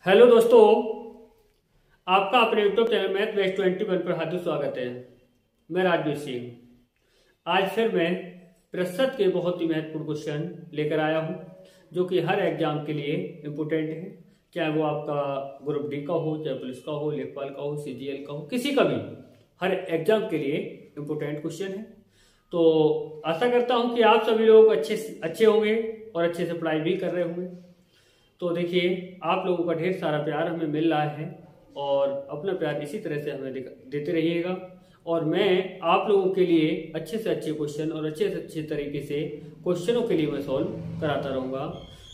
Hello दोस्तों, आपका अपने यूट्यूब चैनल मैथ बेस्ट 21 पर हार्दिक स्वागत है। मैं राजवीर सिंह। आज फिर मैं प्रतिशत के बहुत ही महत्वपूर्ण क्वेश्चन लेकर आया हूं, जो कि हर एग्जाम के लिए इम्पोर्टेंट है, चाहे वो आपका ग्रुप डी का हो, चाहे पुलिस का हो, लेखपाल का हो, सीजीएल का हो, किसी का भी, हर एग्जाम के लिए इम्पोर्टेंट क्वेश्चन है। तो आशा करता हूं कि आप सभी लोग अच्छे होंगे और अच्छे से पढ़ाई भी कर रहे होंगे। तो देखिए, आप लोगों का ढेर सारा प्यार हमें मिल रहा है और अपना प्यार इसी तरह से हमें देते रहिएगा। और मैं आप लोगों के लिए अच्छे से अच्छे क्वेश्चन और अच्छे से अच्छे तरीके से क्वेश्चनों के लिए मैं सॉल्व कराता रहूंगा।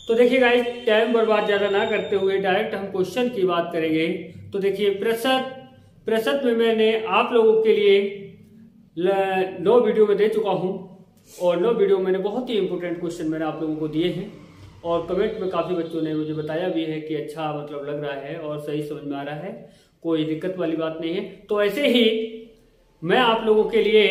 तो देखिए गाइस, टाइम बर्बाद ज्यादा ना करते हुए डायरेक्ट हम क्वेश्चन की बात करेंगे। तो देखिए, प्रतिशत में मैंने आप लोगों के लिए 9 वीडियो में दे चुका हूं और 9 वीडियो मैंने बहुत ही इंपोर्टेंट क्वेश्चन मैंने आप लोगों को दिए हैं और कमेंट में काफी बच्चों ने मुझे बताया भी है कि अच्छा मतलब लग रहा है और सही समझ में आ रहा है, कोई दिक्कत वाली बात नहीं है। तो ऐसे ही मैं आप लोगों के लिए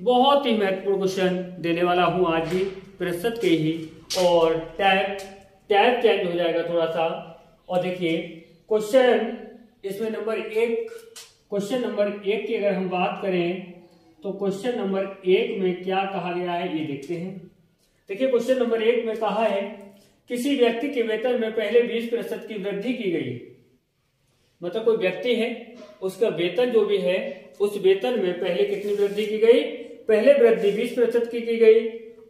बहुत ही महत्वपूर्ण क्वेश्चन देने वाला हूं आज भी, प्रतिशत के ही। और टैब चेंज हो जाएगा थोड़ा सा। और देखिए, क्वेश्चन इसमें क्वेश्चन नंबर 1 की अगर हम बात करें तो क्वेश्चन नंबर 1 में क्या कहा गया है ये देखते हैं। देखिए, क्वेश्चन नंबर 1 में कहा है किसी व्यक्ति के वेतन में पहले 20% की वृद्धि की गई। मतलब कोई व्यक्ति है, उसका वेतन जो भी है, उस वेतन में पहले कितनी वृद्धि की गई? पहले वृद्धि 20% की गई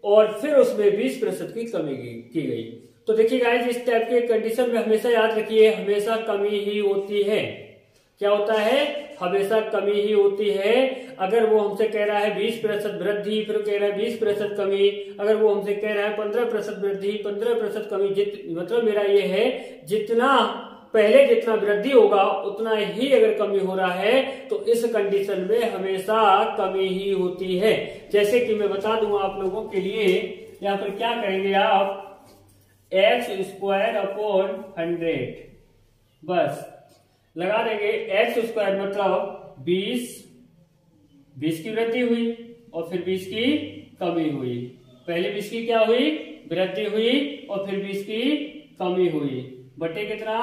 और फिर उसमें 20% की कमी की गई। तो देखिए गाइस, इस टाइप के कंडीशन में हमेशा याद रखिए, हमेशा कमी ही होती है। क्या होता है? हमेशा कमी ही होती है। अगर वो हमसे कह रहा है 20% वृद्धि, फिर कह रहा है 20% कमी, अगर वो हमसे कह रहा है 15% वृद्धि, 15% कमी, मतलब मेरा ये है जितना वृद्धि होगा उतना ही अगर कमी हो रहा है तो इस कंडीशन में हमेशा कमी ही होती है। जैसे कि मैं बता दूंगा आप लोगों के लिए, यहाँ पर क्या करेंगे आप, x² / 100 बस लगा देंगे। x² मतलब 20 की वृद्धि हुई और फिर 20 की कमी हुई। पहले 20 की क्या हुई? वृद्धि हुई और फिर 20 की कमी हुई, बटे कितना?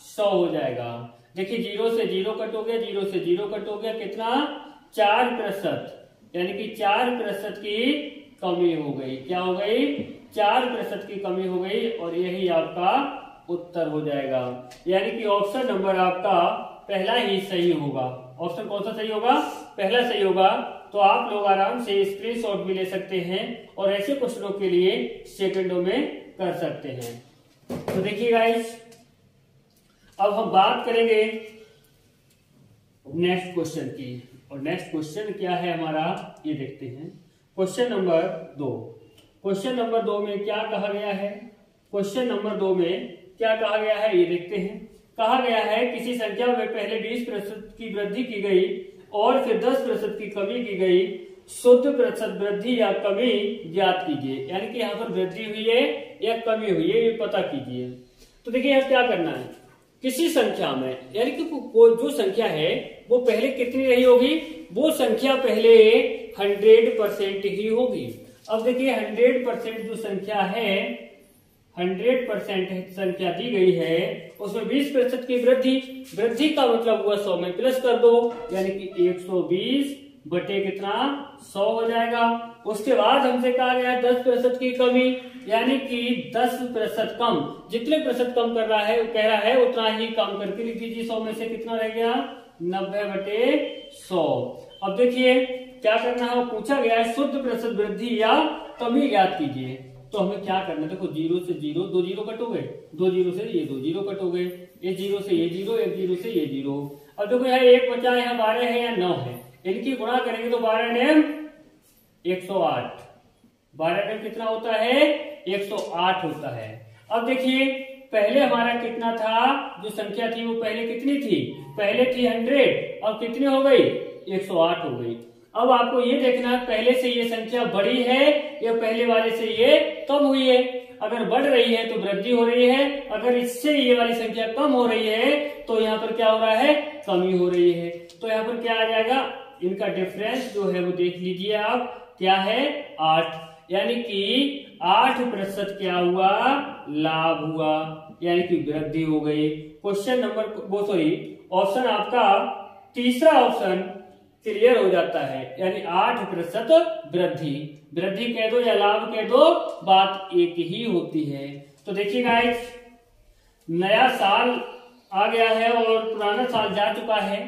100 हो जाएगा। देखिए, 0 से 0 कट हो गया, 0 से 0 कट हो गया, कितना? 4%, यानी कि 4% की कमी हो गई। क्या हो गई? 4% की कमी हो गई और यही आपका उत्तर हो जाएगा। यानी कि ऑप्शन नंबर आपका पहला ही सही होगा। ऑप्शन कौन सा सही होगा? पहला सही होगा। तो आप लोग आराम से स्क्रीनशॉट भी ले सकते हैं और ऐसे क्वेश्चनों के लिए सेकंडों में कर सकते हैं। तो देखिए गाइस, अब हम बात करेंगे नेक्स्ट क्वेश्चन की। और नेक्स्ट क्वेश्चन क्या है हमारा, ये देखते हैं। Question number 2। क्वेश्चन नंबर 2 में क्या कहा गया है? क्वेश्चन नंबर 2 में क्या कहा गया है ये देखते हैं। कहा गया है किसी संख्या में पहले 20% की वृद्धि की गई और फिर 10% की कमी की गई, शुद्ध प्रतिशत वृद्धि या कमी ज्ञात कीजिए। यानी कि यहाँ पर वृद्धि हुई है या कमी हुई है, ये पता कीजिए। तो देखिए, यहाँ क्या करना है, किसी संख्या में, यानी कि कोई जो संख्या है वो पहले कितनी रही होगी? वो संख्या पहले 100% ही होगी। अब देखिए, 100% जो संख्या है, 100% संख्या दी गई है, उसमें 20% की वृद्धि का मतलब हुआ 100 में प्लस कर दो, यानी कि 120 बटे कितना? 100 हो जाएगा। उसके बाद हमसे कहा गया 10% की कमी, यानी कि 10% कम, जितने प्रतिशत कम कर रहा है वो कह रहा है उतना ही कम करके लिख दीजिए। 100 में से कितना रह गया? 90 बटे 100। अब देखिए क्या करना है, वो पूछा गया है शुद्ध प्रतिशत वृद्धि या कमी ज्ञात कीजिए। तो हमें क्या करना है, देखो 0 से 0, 2 0 कट हो गए, 2 0 से ये 2 0 कट हो गए, ये 0 से ये 0, 1 0 से ये 0। अब देखो यहाँ 1 बचा है, यहाँ 12 है या 9 है, इनकी गुणा करेंगे तो 12 ने 108, 12 ने कितना होता है? 108 होता है। अब देखिए, पहले हमारा कितना था, जो संख्या थी वो पहले कितनी थी? पहले थी 100 और कितनी हो गई? 108 हो गई। अब आपको ये देखना पहले से ये संख्या बढ़ी है या पहले वाले से ये कम हुई है। अगर बढ़ रही है तो वृद्धि हो रही है, अगर इससे ये वाली संख्या कम हो रही है तो यहाँ पर क्या हो रहा है? कमी हो रही है। तो यहाँ पर क्या आ जाएगा, इनका डिफरेंस जो है वो देख लीजिए आप, क्या है? 8। यानी कि 8% क्या हुआ, लाभ हुआ, यानी कि वृद्धि हो गई। क्वेश्चन नंबर ऑप्शन आपका तीसरा ऑप्शन क्लियर हो जाता है, यानी 8% वृद्धि। वृद्धि कह दो या लाभ कह दो, बात एक ही होती है। तो देखिए गाइस, नया साल आ गया है और पुराना साल जा चुका है,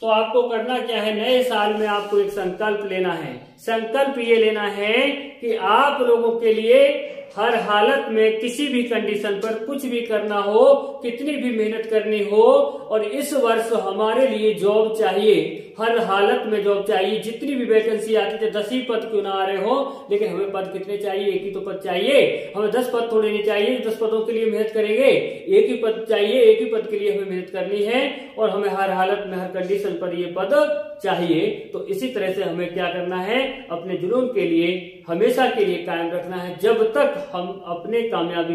तो आपको करना क्या है, नए साल में आपको एक संकल्प लेना है। संकल्प ये लेना है कि आप लोगों के लिए हर हालत में किसी भी कंडीशन पर कुछ भी करना हो, कितनी भी मेहनत करनी हो, और इस वर्ष हमारे लिए जॉब चाहिए, हर हालत में जॉब चाहिए। जितनी भी वैकेंसी आती है, 10 ही पद क्यों ना आ रहे हो, लेकिन हमें पद कितने चाहिए, एक ही तो पद चाहिए। हमें 10 पद थोड़े नहीं चाहिए, 10 पदों के लिए मेहनत करेंगे, एक ही पद चाहिए, एक ही पद के लिए हमें मेहनत करनी है, और हमें हर हालत में हर कंडीशन पर ये पद चाहिए। तो इसी तरह से हमें क्या करना है, अपने जुनून के लिए हमेशा के लिए कायम रखना है, जब तक हम अपने कामयाबी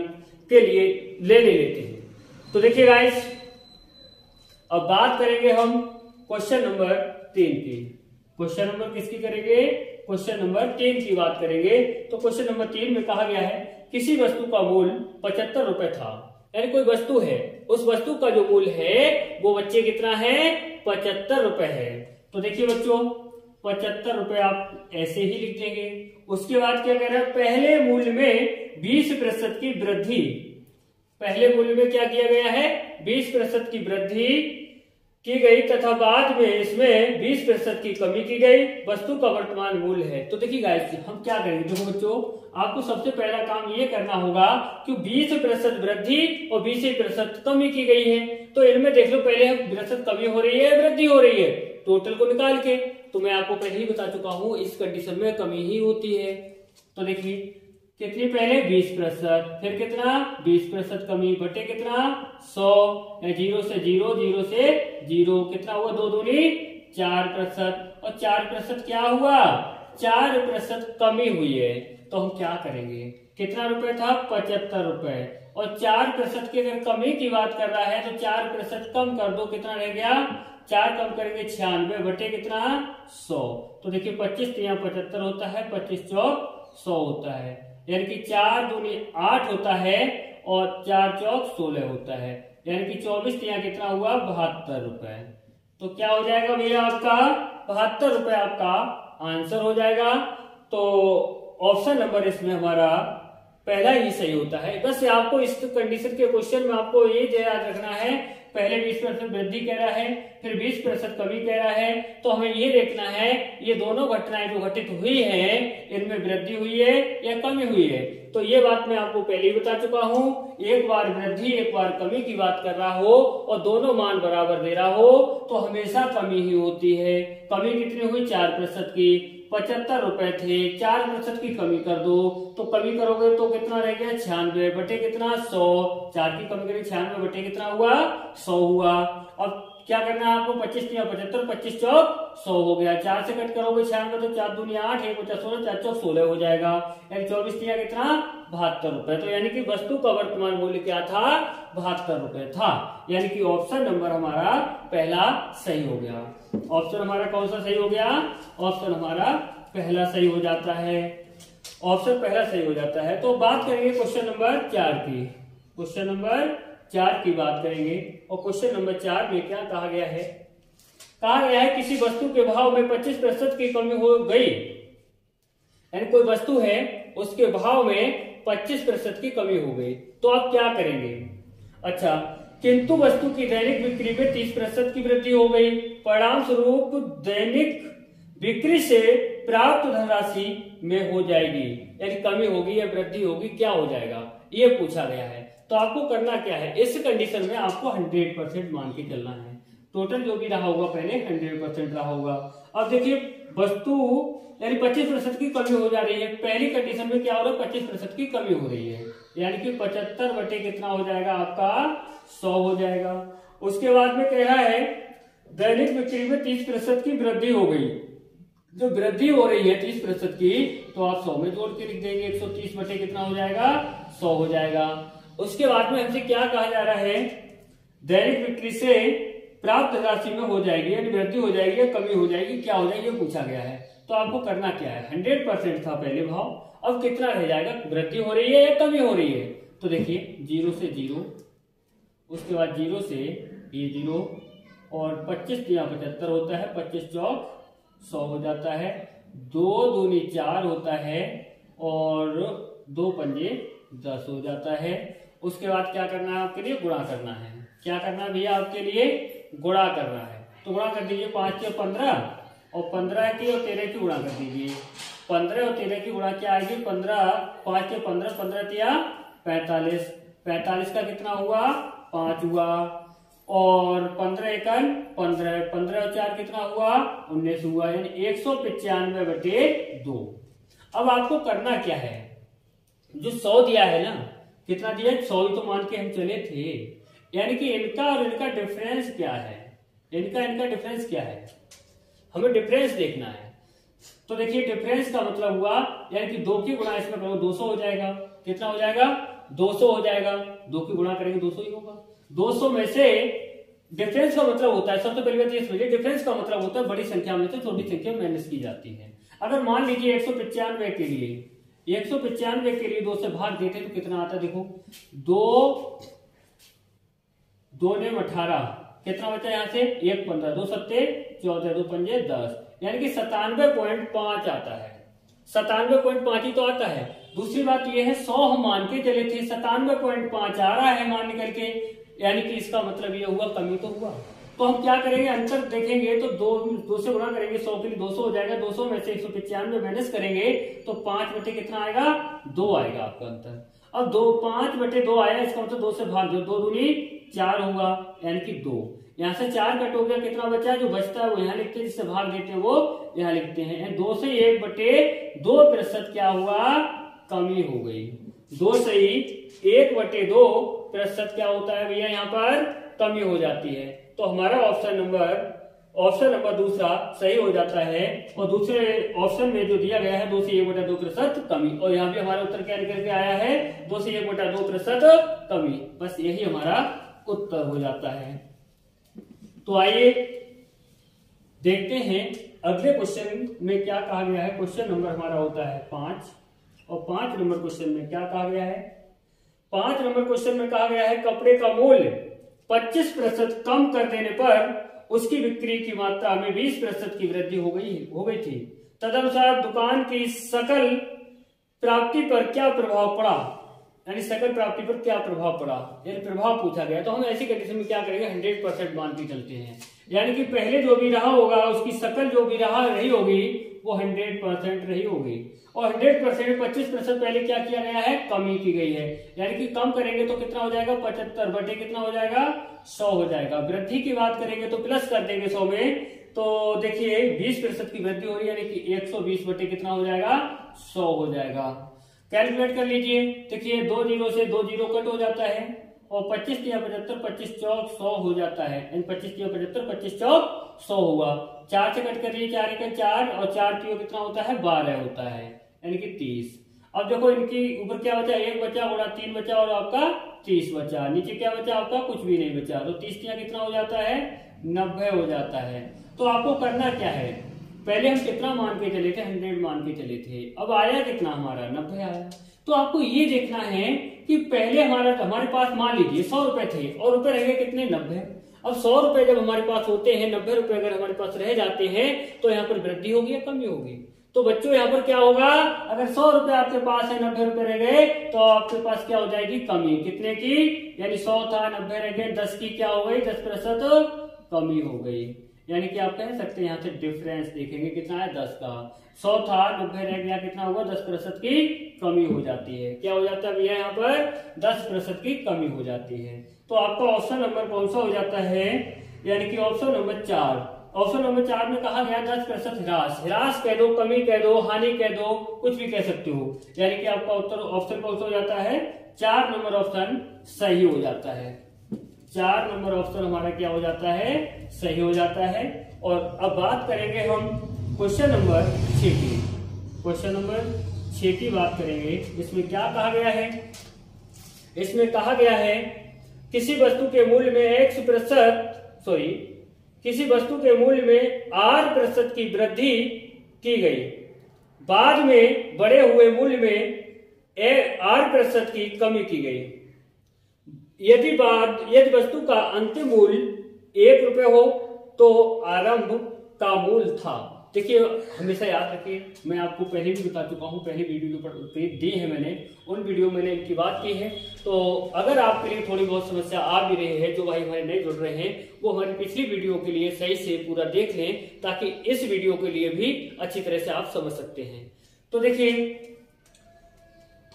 के लिए लेने लेते हैं। तो देखिए गाइस, अब बात करेंगे हम क्वेश्चन नंबर 3 की। क्वेश्चन नंबर किसकी करेंगे, क्वेश्चन नंबर 3 की बात करेंगे। तो क्वेश्चन नंबर 3 में कहा गया है, किसी वस्तु का मूल्य 75 रुपए था, यानी कोई वस्तु है, उस वस्तु का जो मूल्य है वो बच्चे कितना है, 75 रुपए है। तो देखिए बच्चों, 75 रुपए आप ऐसे ही लिख देंगे। उसके बाद क्या कह रहा है, पहले मूल्य में 20% की वृद्धि। पहले मूल्य में क्या किया गया है, 20% की वृद्धि की गई, तथा बाद में इसमें 20% की कमी की गई। वस्तु का वर्तमान मूल्य है। तो देखिए गाइस, हम क्या करेंगे, देखो बच्चों, आपको सबसे पहला काम ये करना होगा कि 20% वृद्धि और 20% कमी की गई है। तो इनमें देख लो, पहले हम प्रतिशत कमी हो रही है, वृद्धि हो रही है, टोटल को निकाल के। तो मैं आपको पहले ही बता चुका हूं, इस कंडीशन में कमी ही होती है। तो देखिए कितनी, पहले 20%, फिर कितना 20% कमी बटे कितना 100, 0 से 0, 0 से 0, कितना हुआ, 2 दूनी 4%, और 4% क्या हुआ, 4% कमी हुई है। तो हम क्या करेंगे, कितना रुपए था, 75 रुपए, और 4% की अगर कमी की बात कर रहा है तो 4% कम कर दो, कितना रह गया, 4 कम करेंगे 96 बटे कितना 100। तो देखिए 25 यहाँ 75 होता है, 25 चौक 100 होता है, यानी कि 4 दूनी 8 होता है और 4 चौक 16 होता है, यानी कि 24 यहाँ कितना हुआ, 72 रुपए। तो क्या हो जाएगा भैया, आपका 72 रुपए आपका आंसर हो जाएगा। तो ऑप्शन नंबर इसमें हमारा पहला ही सही होता है। बस आपको इस कंडीशन के क्वेश्चन में आपको ये याद रखना है, पहले 20% वृद्धि कह रहा है, फिर 20% कमी कह रहा है। तो हमें ये देखना है, ये दोनों घटनाएं जो घटित हुई हैं, इनमें वृद्धि हुई है या कमी हुई है। तो ये बात मैं आपको पहले ही बता चुका हूं, एक बार वृद्धि एक बार कमी की बात कर रहा हो और दोनों मान बराबर दे रहा हो तो हमेशा कमी ही होती है। कमी कितनी हुई, 4% की, 75 रुपए थे, 4% की कमी कर दो, तो कमी करोगे तो कितना रह गया, 96 बटे कितना 100, 4 की कमी करें, 96 बटे कितना हुआ, 100 हुआ। अब क्या करना है आपको, 25 या 75, 25 चौक 100 हो गया, 4 से कट करोगे 96 तो 4 दूनी 8, 1 बचा 16, 4 चौक 16 हो जाएगा, यानी 24 या कितना 72 रुपए। तो यानी कि वस्तु का वर्तमान मूल्य क्या था, 72 रुपए था, यानी कि ऑप्शन नंबर हमारा पहला सही हो गया। ऑप्शन हमारा कौन सा सही हो गया, ऑप्शन हमारा पहला सही हो जाता है, ऑप्शन पहला सही हो जाता है। तो बात करेंगे क्वेश्चन नंबर 4 की, क्वेश्चन नंबर 4 की बात करेंगे। और क्वेश्चन नंबर 4 में क्या कहा गया है, कहा गया है किसी वस्तु के भाव में 25% की कमी हो गई, यानी कोई वस्तु है उसके भाव में 25% की कमी हो गई, तो आप क्या करेंगे। अच्छा, किंतु वस्तु की दैनिक बिक्री में 30% की वृद्धि हो गई, परिणाम स्वरूप दैनिक बिक्री से प्राप्त धनराशि में हो जाएगी, यानी कमी होगी या वृद्धि होगी, क्या हो जाएगा, ये पूछा गया है। तो आपको करना क्या है, इस कंडीशन में आपको 100% मान के चलना है। टोटल जो भी रहा होगा पहले 100% रहा होगा। अब देखिए वस्तु यानी 25% की कमी हो जा रही है, पहली कंडीशन में क्या हो रहा है, 25% की कमी हो रही है, यानी कि 75 बटे कितना हो जाएगा आपका 100 हो जाएगा। उसके बाद में कह रहा है दैनिक बिक्री में 30% की वृद्धि हो गई, जो वृद्धि हो रही है 30% की, तो आप 100 में जोड़ के लिख देंगे, 130 बटे कितना हो जाएगा 100 हो जाएगा। उसके बाद में हमसे क्या कहा जा रहा है, दैनिक बिक्री से प्राप्त राशि में हो जाएगी, यानी वृद्धि हो जाएगी या कमी हो जाएगी, क्या हो जाएगी, ये पूछा गया है। तो आपको करना क्या है, 100% था पहले भाव, अब कितना रह जाएगा, वृद्धि हो रही है या कमी हो रही है। तो देखिए 0 से 0, उसके बाद 0 से ये 0 और 25 यहाँ 75 होता है, 25 चौक 100 हो जाता है, 2 दूनी 4 होता है और 2 पंजे 10 हो जाता है। उसके बाद क्या करना है आपके लिए, गुणा करना है। क्या करना है भैया आपके लिए, गुणा करना है। तो गुणा कर दीजिए 5 के 15 और 15 की और 13 की गुणा कर दीजिए। 15 और 13 की गुणा क्या आएगी, 15 5 के 15, 15 तिया 45, 45 का कितना हुआ 5 हुआ और 15 एकन 15, 15 और 4 कितना हुआ 19 हुआ, यानी 195/2। अब आपको करना क्या है, जो 100 दिया है ना, कितना दिया है 100 ही तो मान के हम चले थे, यानी कि इनका और इनका डिफरेंस क्या है, इनका डिफरेंस क्या है, हमें डिफरेंस देखना है। तो देखिए डिफरेंस का मतलब हुआ, यानी कि 2 की गुणा इसमें करो 200 हो जाएगा, कितना हो जाएगा 200 हो जाएगा, 2 की गुणा करेंगे 200 ही होगा। 200 में से डिफरेंस का मतलब होता है, सबसे पहली बात ये समझिए, डिफरेंस का मतलब होता है बड़ी संख्या में से छोटी संख्या माइनस की जाती है। अगर मान लीजिए 195 के लिए 2 से भाग देते तो कितना आता है, देखो 2 ने 18, कितना बचा यहाँ से 1 15, 2 सत्ते 14, 2 पंजे 10, यानी कि 97.5 आता है, 97.5 ही तो आता है। दूसरी बात ये है 100 हम मान के चले थे, 97.5 आ रहा है मान निकल के, यानी कि इसका मतलब ये हुआ कमी तो हुआ। तो हम क्या करेंगे, अंतर देखेंगे तो 2 से गुणा करेंगे, 100 के लिए 200 हो जाएगा, 200 में से 195 माइनस करेंगे तो 5 बटे कितना आएगा 2 आएगा आपका अंतर। अब 5/2 आया, इसका मतलब 2 से भाग दो, 2 दूनी 4 हुआ, यानी कि 2, यहाँ से 4 कट हो गया, कितना बचा है, जो बचता है वो यहाँ लिखते हैं, जिससे भाग देते हैं वो यहाँ लिखते हैं। 2 से 1/2% क्या हुआ, कमी हो गई। 2 से 1/2% क्या होता है भैया, यहाँ पर कमी हो जाती है। तो हमारा ऑप्शन नंबर दूसरा सही हो जाता है। और दूसरे ऑप्शन में जो दिया गया है 2 से 1/2% कमी, और यहाँ भी हमारा उत्तर क्या निकल के आया है 2 से 1/2% कमी, बस यही हमारा उत्तर हो जाता है। तो आइए देखते हैं अगले क्वेश्चन में क्या कहा गया है। क्वेश्चन नंबर हमारा होता है 5, और 5 नंबर क्वेश्चन में क्या कहा गया है, 5 नंबर क्वेश्चन में कहा गया है कपड़े का मूल्य 25% कम कर देने पर उसकी बिक्री की मात्रा में 20% की वृद्धि हो गई थी। तदनुसार दुकान की सकल प्राप्ति पर क्या प्रभाव पड़ा, यानी सकल प्राप्ति पर क्या प्रभाव पड़ा, यानी प्रभाव पूछा गया। तो हम ऐसी कंडीशन में क्या करेंगे, 100% मान के चलते हैं, यानी कि पहले जो भी रहा होगा उसकी सकल जो भी रही होगी वो 100% रही होगी, और 100% 25% पहले क्या किया गया है, कमी की गई है, यानी कि कम करेंगे तो कितना हो जाएगा 75 बटे कितना हो जाएगा 100 हो जाएगा। वृद्धि की बात करेंगे तो प्लस कर देंगे 100 में, तो देखिए 20% की वृद्धि हो रही है, यानी कि 120 बटे कितना हो जाएगा 100 हो जाएगा। कैलकुलेट कर लीजिए, देखिए 2 0 से 2 0 कट हो जाता है, और 25 या 75, 25 चौक 100 हो जाता है, 25 या 75, 25 चौक 100 हुआ। 4 से कट कर लीजिए, 4 1 4 और 4 कितना होता है 12 होता है, यानी कि 30। अब देखो इनकी ऊपर क्या बचा, 1 बचा और 3 बचा और आपका 30 बचा, नीचे क्या बचा आपका कुछ भी नहीं बचा, तो 30 कितना हो जाता है 90 हो जाता है। तो आपको करना क्या है, पहले हम कितना मान के चले थे 100 मान के चले थे, अब आया कितना हमारा 90 आया। तो आपको ये देखना है कि पहले हमारे पास मान लीजिए 100 रुपए थे और रुपए रह गए कितने 90। अब 100 रुपए जब हमारे पास होते हैं, 90 रुपए अगर हमारे पास रह जाते हैं तो यहाँ पर वृद्धि होगी या कमी होगी। तो बच्चों यहाँ पर क्या होगा, अगर 100 रुपए आपके पास है 90 रुपए रह गए तो आपके पास क्या हो जाएगी कमी, कितने की, यानी 100 था 90 रह गए, 10 की क्या हो गई 10% कमी हो गई, यानी कि आप कह सकते हैं यहाँ से डिफरेंस देखेंगे कितना है 10 का, 100 था 90 रह गया, कितना होगा 10% की कमी हो जाती है। क्या हो जाता है भैया यहाँ पर 10% की कमी हो जाती है। तो आपका ऑप्शन नंबर कौन सा हो जाता है, यानी कि ऑप्शन नंबर 4। ऑप्शन नंबर 4 में कहा गया 10% ह्रास कह दो, कमी कह दो, हानि कह दो, कुछ भी कह सकते हो, यानी कि आपका उत्तर ऑप्शन कौन सा हो जाता है 4 नंबर ऑप्शन सही हो जाता है। 4 नंबर ऑप्शन हमारा क्या हो जाता है सही हो जाता है। और अब बात करेंगे हम क्वेश्चन नंबर 6 की। क्वेश्चन नंबर 6 की बात करेंगे। इसमें क्या कहा गया है, इसमें कहा गया है किसी वस्तु के मूल्य में किसी वस्तु के मूल्य में 8% की वृद्धि की गई। बाद में बढ़े हुए मूल्य में 8% की कमी की गई। यदि वस्तु का अंतिम मूल्य 1 रुपये हो तो आरंभ का मूल्य था। देखिए हमेशा याद रखिए, मैं आपको पहले भी बता चुका हूं, पहले वीडियो पे दी है मैंने, उन वीडियो में मैंने इनकी बात की है। तो अगर आपके लिए थोड़ी बहुत समस्या आ भी रही है, जो भाई हमारे नहीं जुड़ रहे हैं वो हमारी पिछली वीडियो के लिए सही से पूरा देख लें, ताकि इस वीडियो के लिए भी अच्छी तरह से आप समझ सकते हैं। तो देखिए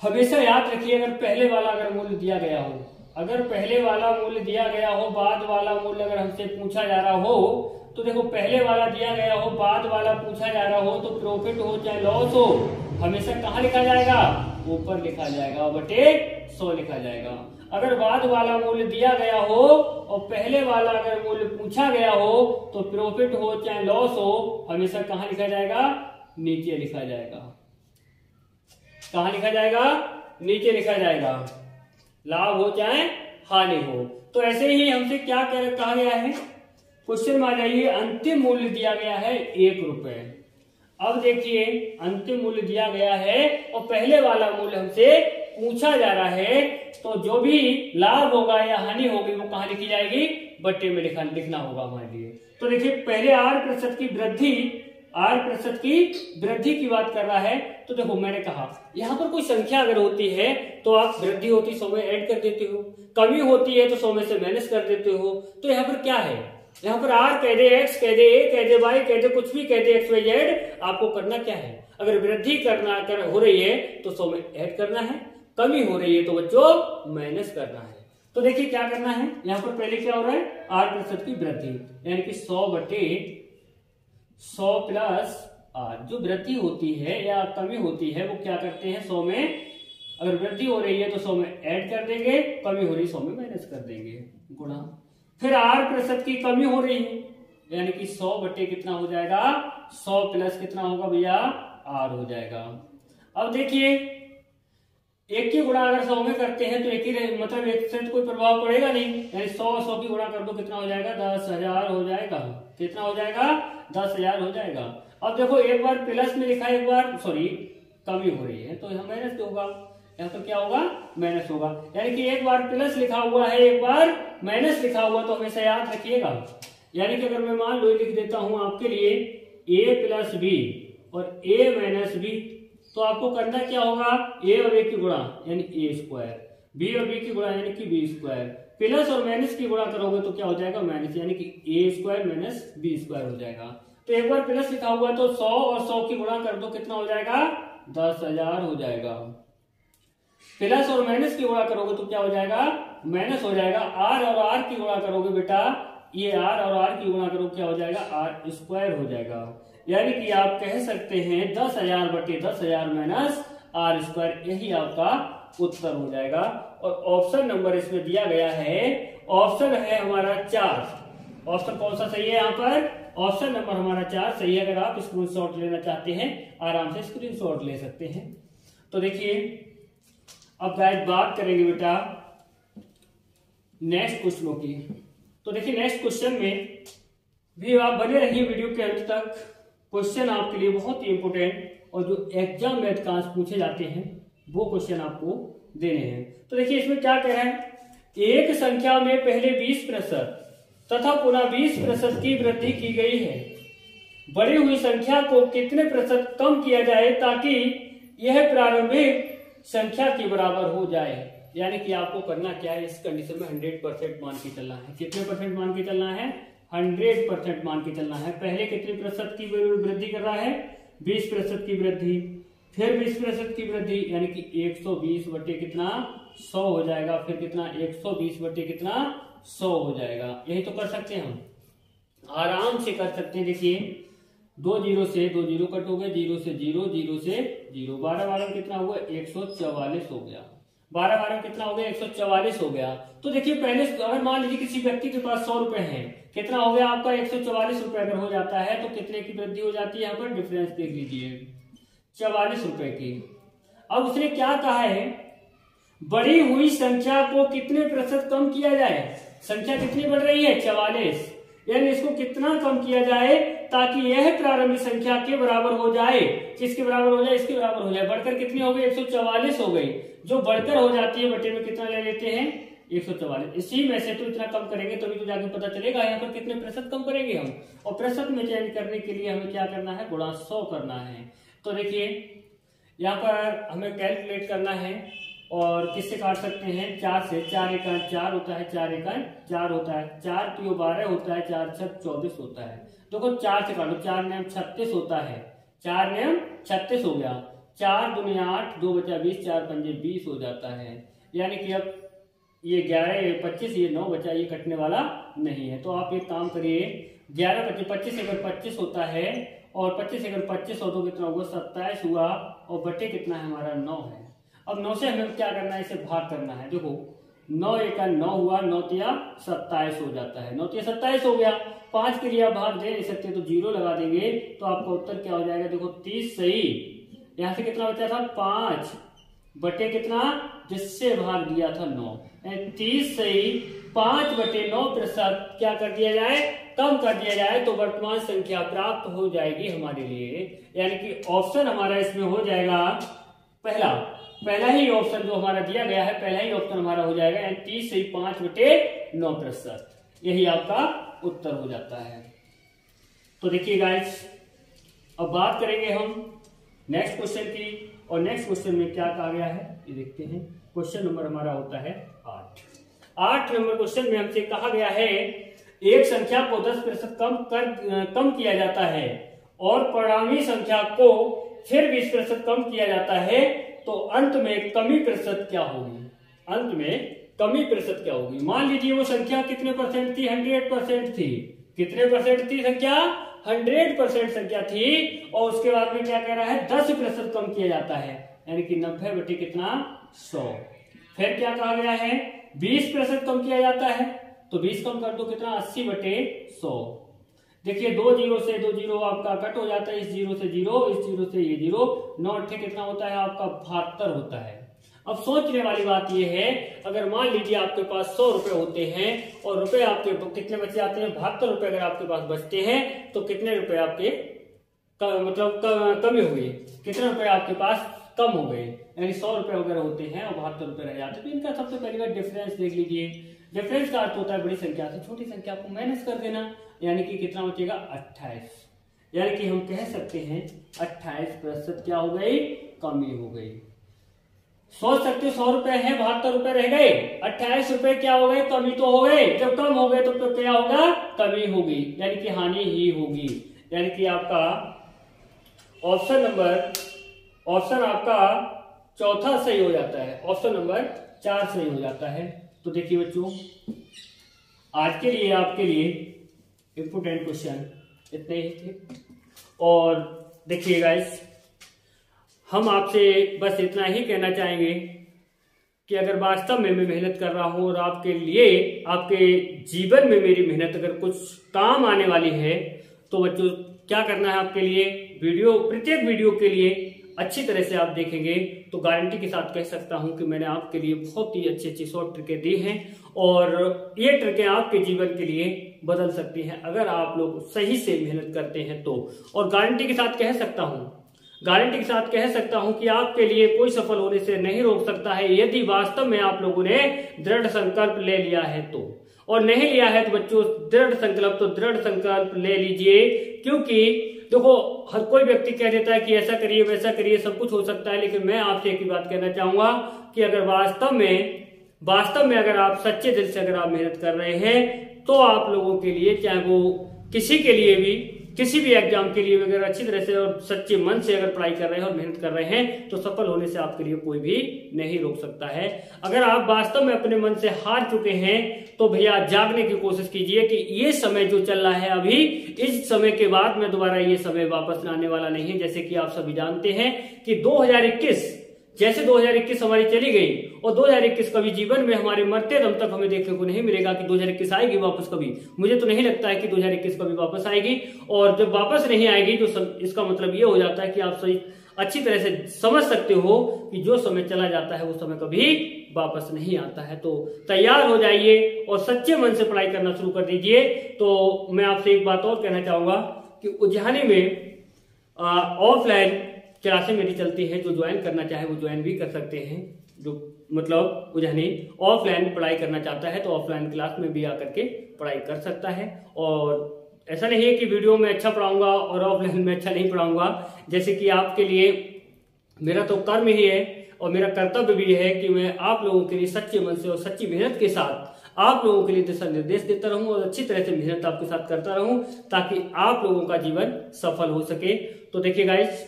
हमेशा याद रखिए, अगर पहले वाला अगर मूल्य दिया गया हो, अगर पहले वाला मूल्य दिया गया हो, बाद वाला मूल्य अगर हमसे पूछा जा रहा हो, तो देखो पहले वाला दिया गया हो, बाद वाला पूछा जा रहा हो, तो प्रॉफिट हो चाहे लॉस हो, हमेशा कहाँ लिखा जाएगा? ऊपर लिखा जाएगा, बटे 100 लिखा जाएगा। अगर बाद वाला मूल्य दिया गया हो और पहले वाला अगर मूल्य पूछा गया हो, तो प्रॉफिट हो चाहे लॉस हो, हमेशा कहाँ लिखा जाएगा? नीचे लिखा जाएगा। कहाँ लिखा जाएगा? नीचे लिखा जाएगा। लाभ हो चाहे हानि हो। तो ऐसे ही हमसे क्या कहा गया है, क्वेश्चन में आ जाइए, अंतिम मूल्य दिया गया है 1 रुपए। अब देखिए अंतिम मूल्य दिया गया है और पहले वाला मूल्य हमसे पूछा जा रहा है, तो जो भी लाभ होगा या हानि होगी वो कहाँ लिखी जाएगी? बट्टे में लिखना होगा हमारे लिए। तो देखिए पहले 8% की वृद्धि, 8% की वृद्धि की बात कर रहा है। तो देखो मैंने कहा यहाँ पर कोई संख्या अगर होती है तो आप वृद्धि होती 100 में ऐड कर देते हो, कमी होती है तो 100 में से माइनस कर देते हो। तो यहाँ पर क्या है? यहाँ पर आर कह दे, एक्स कह दे, ए कह दे, वाई कह दे, कुछ भी कह दे, एक्स वाई जेड, आपको करना क्या है? अगर वृद्धि हो रही है तो 100 में ऐड करना है, कमी हो रही है तो बच्चों माइनस करना है। तो देखिए क्या करना है, यहाँ पर पहले क्या हो रहा है? 8% की वृद्धि, यानी कि 100 बटे 100 प्लस आर। जो वृद्धि होती है या कमी होती है वो क्या करते हैं? 100 में अगर वृद्धि हो रही है तो 100 में ऐड कर देंगे, कमी हो रही है 100 में माइनस कर देंगे, गुणा। फिर 8% की कमी हो रही है, यानी कि 100 बटे कितना हो जाएगा? 100 प्लस कितना होगा भैया? आर हो जाएगा। अब देखिए एक की गुणा अगर 100 में करते हैं तो एक ही मतलब एक से कोई प्रभाव पड़ेगा नहीं, यानी 100 की गुणा कर दो, कितना हो जाएगा? 10,000 हो जाएगा। कितना हो जाएगा? 10,000 हो जाएगा। अब देखो एक बार प्लस में लिखा है, एक बार सॉरी कमी हो रही है तो यहाँ माइनस होगा, यहाँ पर क्या होगा? माइनस होगा। यानी कि एक बार प्लस लिखा हुआ है, एक बार माइनस लिखा हुआ, तो हमेशा याद रखिएगा। यानी कि अगर मैं मान लो लिख देता हूं आपके लिए a प्लस बी और a माइनस बी, तो आपको करना क्या होगा? a और a की गुणा यानी a स्क्वायर, b और b की गुणा यानी कि b स्क्वायर, प्लस और माइनस की गुणा करोगे तो क्या हो जाएगा? माइनस, यानी कि a square minus b square हो जाएगा। तो एक बार प्लस लिखा हुआ है तो 100 और 100 की गुणा कर दो, कितना हो जाएगा? 10,000 हो जाएगा। प्लस और माइनस की गुणा करोगे तो क्या हो जाएगा? माइनस हो जाएगा। आर और आर की गुणा करोगे बेटा, ये आर और आर की गुणा करोगे क्या हो जाएगा? आर स्क्वायर हो जाएगा। यानी कि आप कह सकते हैं 10,000 बटे 10,000 माइनस आर स्क्वायर, यही आपका उत्तर हो जाएगा। और ऑप्शन नंबर इसमें दिया गया है, ऑप्शन है हमारा 4। ऑप्शन कौन सा सही है? यहाँ पर ऑप्शन नंबर हमारा 4 सही है। अगर आप स्क्रीनशॉट लेना चाहते हैं आराम से स्क्रीनशॉट ले सकते हैं। तो देखिए अब गाइस बात करेंगे बेटा नेक्स्ट क्वेश्चनों की। तो देखिए नेक्स्ट क्वेश्चन में भी आप बने रहिए वीडियो के अंत तक। क्वेश्चन आपके लिए बहुत ही इंपोर्टेंट और जो एग्जाम में अधिकांश पूछे जाते हैं वो क्वेश्चन आपको देने हैं। तो देखिए इसमें क्या कह रहा है, एक संख्या में पहले 20% तथा पुनः 20% की वृद्धि की गई है। बढ़ी हुई संख्या को कितने प्रतिशत कम किया जाए ताकि यह प्रारंभिक संख्या के बराबर हो जाए। यानी कि आपको करना क्या है, इस कंडीशन में 100% मान के चलना है। कितने परसेंट मान के चलना है? 100% मान के चलना है। पहले कितने प्रतिशत की वृद्धि कर रहा है? 20% की वृद्धि, फिर 20% की वृद्धि, यानी कि 120 बटे कितना? 100 हो जाएगा। फिर कितना? 120 बटे कितना? 100 हो जाएगा। यही तो कर सकते हैं हम, आराम से कर सकते हैं। देखिए 2 जीरो से 2 जीरो कट हो गए, 0 से 0, 0 से 0, 12 12 कितना हुआ? 144 हो गया। 12 12 कितना हो गया? 144 हो गया। तो देखिए पहले अगर मान लीजिए किसी व्यक्ति के पास 100 रुपए है, कितना हो गया आपका? 144 रुपए अगर हो जाता है तो कितने की वृद्धि हो जाती है? यहाँ पर डिफरेंस देख लीजिए, 44 रुपए की। अब उसने क्या कहा है, बढ़ी हुई संख्या को कितने प्रतिशत कम किया जाए। संख्या कितनी बढ़ रही है? 44, यानी इसको कितना कम किया जाए ताकि यह प्रारंभिक संख्या के बराबर हो जाए। किसके बराबर हो जाए? इसके बराबर हो जाए। बढ़कर कितनी हो गई? 144 हो गई। जो बढ़कर हो जाती है बटे में कितना ले लेते हैं? 144। इसी में से तो इतना कम करेंगे तभी तो जाके पता चलेगा यहाँ पर कितने प्रतिशत कम करेंगे हम। और प्रतिशत में चयन करने के लिए हमें क्या करना है? गुणा 100 करना है। तो देखिए यहाँ पर हमें कैलकुलेट करना है और किससे काट सकते हैं? 4 से। 4 एका 4 होता है, 4 एका 4 होता है, 4 3 12 होता है, 4 6 24 होता है। देखो 4 से काटो, 4 9 36 होता है, 4 9 36 हो गया। 4 दूनी 8, 2 बचा 20, 4 पंजे 20 हो जाता है। यानी कि अब ये 11 25, ये 9 बचा, ये कटने वाला नहीं है। तो आप एक काम करिए, 11 25 25 अगर 25 होता है और 25 अगर 25 हो तो कितना होगा? 27 हुआ और बटे कितना है हमारा? 9 है। अब 9 से हमें क्या करना है? इसे भाग करना है। देखो 9 एका 9 हुआ, 9 तिया 27 हो जाता है, 9 तिया 27 हो गया। 5 के लिए आप भाग दे नहीं सकते तो 0 लगा देंगे तो आपका उत्तर क्या हो जाएगा? देखो 30 सही। यहाँ से कितना बचा था? 5 बटे कितना? जिससे भाग दिया था 9, 30 सही। 5 बटे 9 प्रतिशत क्या कर दिया जाए? कम कर दिया जाए तो वर्तमान संख्या प्राप्त हो जाएगी हमारे लिए। यानी कि ऑप्शन हमारा इसमें हो जाएगा पहला ही ऑप्शन जो हमारा दिया गया है, पहला ही ऑप्शन हमारा हो जाएगा, यानी 30 से 5 बटे 9 प्रतिशत। यही आपका उत्तर हो जाता है। तो देखिए गाइस, अब बात करेंगे हम नेक्स्ट क्वेश्चन की। और नेक्स्ट क्वेश्चन में क्या कहा गया है ये देखते हैं। क्वेश्चन नंबर हमारा होता है 8 नंबर क्वेश्चन में हमसे कहा गया है एक संख्या को 10% कम किया जाता है और परिणामी संख्या को फिर 20% कम किया जाता है, तो अंत में कमी प्रतिशत क्या होगी? अंत में कमी प्रतिशत क्या होगी? मान लीजिए वो संख्या कितने परसेंट थी? 100% थी। कितने परसेंट थी संख्या? 100% संख्या थी। और उसके बाद में क्या कह रहा है? 10% कम किया जाता है, यानी कि 90 बटे कितना? 100। फिर क्या कहा गया है? 20% कम किया जाता है, तो 20 कम कर दो कितना? 80 बटे 100। देखिए 2 जीरो से 2 जीरो आपका कट हो जाता है, इस जीरो से जीरो, इस जीरो से ये जीरो, 9 अट्ठे कितना होता है आपका? 72 होता है। अब सोचने वाली बात ये है, अगर मान लीजिए आपके पास 100 रुपए होते हैं और रुपए आपके कितने बचे जाते हैं? 72 रुपए अगर आपके पास बचते हैं तो कितने रुपए आपके मतलब कमी हो गई? कितने रुपए आपके पास कम हो गए? यानी 100 रुपए वगैरह होते हैं और 72 रुपए रह जाते हैं। तो इनका सबसे पहले बार डिफरेंस देख लीजिए। डिफरेंस का अर्थ होता है बड़ी संख्या से छोटी संख्या को माइनस कर देना, यानी कि कितना बचेगा? 28। यानी कि हम कह सकते हैं 28% क्या हो गई? कमी हो गई। सोच सकते हो 100 रुपए है, 72 रुपए रह गए, 28 रुपए क्या हो गए? कमी तो हो गए। जब कम हो गए तो क्या होगा? कमी होगी, यानी कि हानि ही होगी। यानी कि आपका ऑप्शन आपका चौथा सही हो जाता है, ऑप्शन नंबर 4 सही हो जाता है। तो देखिए बच्चों, आज के लिए आपके लिए इंपोर्टेंट क्वेश्चन इतने ही थे। और देखिए गाइस, हम आपसे बस इतना ही कहना चाहेंगे कि अगर वास्तव में मैं मेहनत कर रहा हूं और आपके लिए, आपके जीवन में मेरी मेहनत अगर कुछ काम आने वाली है, तो बच्चों क्या करना है आपके लिए? प्रत्येक वीडियो के लिए अच्छी तरह से आप देखेंगे तो गारंटी के साथ कह सकता हूं कि मैंने आपके लिए बहुत ही अच्छी अच्छी शॉर्ट ट्रिकें दी हैं और ये ट्रिकें आपके जीवन के लिए बदल सकती हैं अगर आप लोग सही से मेहनत करते हैं तो। और गारंटी के साथ कह सकता हूं कि आपके लिए कोई सफल होने से नहीं रोक सकता है, यदि वास्तव में आप लोगों ने दृढ़ संकल्प ले लिया है तो। और नहीं लिया है तो बच्चों दृढ़ संकल्प ले लीजिए, क्योंकि देखो हर कोई व्यक्ति कह देता है कि ऐसा करिए वैसा करिए, सब कुछ हो सकता है, लेकिन मैं आपसे एक ही बात कहना चाहूंगा कि अगर वास्तव में अगर आप सच्चे दिल से अगर आप मेहनत कर रहे हैं तो आप लोगों के लिए, चाहे वो किसी के लिए भी, किसी भी एग्जाम के लिए अगर अच्छी तरह से और सच्चे मन से अगर पढ़ाई कर रहे हैं और मेहनत कर रहे हैं तो सफल होने से आपके लिए कोई भी नहीं रोक सकता है। अगर आप वास्तव में अपने मन से हार चुके हैं तो भैया जागने की कोशिश कीजिए कि ये समय जो चल रहा है अभी, इस समय के बाद में दोबारा ये समय वापस आने वाला नहीं है। जैसे कि आप सभी जानते हैं कि 2021 हमारी चली गई और 2021 कभी जीवन में हमारे मरते दम तक हमें देखने को नहीं मिलेगा कि 2021 आएगी वापस कभी। मुझे तो नहीं लगता है कि 2021 कभी वापस आएगी, और जब वापस नहीं आएगी तो इसका मतलब ये हो जाता है कि आप सही अच्छी तरह से समझ सकते हो कि जो समय चला जाता है वो समय कभी वापस नहीं आता है। तो तैयार हो जाइए और सच्चे मन से पढ़ाई करना शुरू कर दीजिए। तो मैं आपसे एक बात और कहना चाहूंगा कि उद्यानी में ऑफलाइन क्लासें मेरी चलती है, जो ज्वाइन करना चाहे वो ज्वाइन भी कर सकते हैं। जो मतलब उद्यानी ऑफलाइन पढ़ाई करना चाहता है तो ऑफलाइन क्लास में भी आकर के पढ़ाई कर सकता है। और ऐसा नहीं है कि वीडियो में अच्छा पढ़ाऊंगा और ऑफलाइन में अच्छा नहीं पढ़ाऊंगा। जैसे कि आपके लिए मेरा तो कर्म ही है और मेरा कर्तव्य भी है कि मैं आप लोगों के लिए सच्चे मन से और सच्ची मेहनत के साथ आप लोगों के लिए दिशा निर्देश देता रहूं और अच्छी तरह से मेहनत आपके साथ करता रहूं, ताकि आप लोगों का जीवन सफल हो सके। तो देखिए गाइस,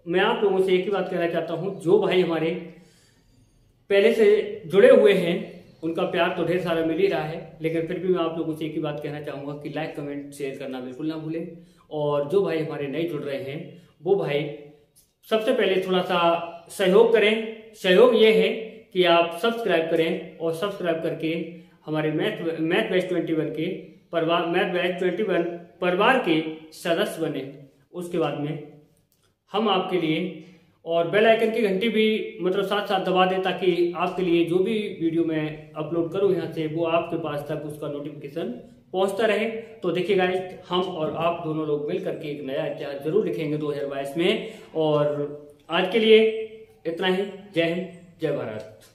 मैं आप लोगों से एक ही बात कहना चाहता हूं, जो भाई हमारे पहले से जुड़े हुए हैं उनका प्यार तो ढेर सारा मिल ही रहा है, लेकिन फिर भी मैं आप लोगों से एक ही बात कहना चाहूंगा कि लाइक कमेंट शेयर करना बिल्कुल ना भूलें। और जो भाई हमारे नए जुड़ रहे हैं वो भाई सबसे पहले थोड़ा सा सहयोग करें। सहयोग ये है कि आप सब्सक्राइब करें और सब्सक्राइब करके हमारे मैथ बैच 21 के मैथ बैच 21 परिवार के सदस्य बने। उसके बाद में हम आपके लिए और बेल आइकन की घंटी भी मतलब साथ साथ दबा दें, ताकि आपके लिए जो भी वीडियो मैं अपलोड करूं यहाँ से वो आपके पास तक उसका नोटिफिकेशन पहुंचता रहे। तो देखिए गाइस, हम और आप दोनों लोग मिल करके एक नया इतिहास जरूर लिखेंगे 2022 में। और आज के लिए इतना ही। जय हिंद, जय भारत।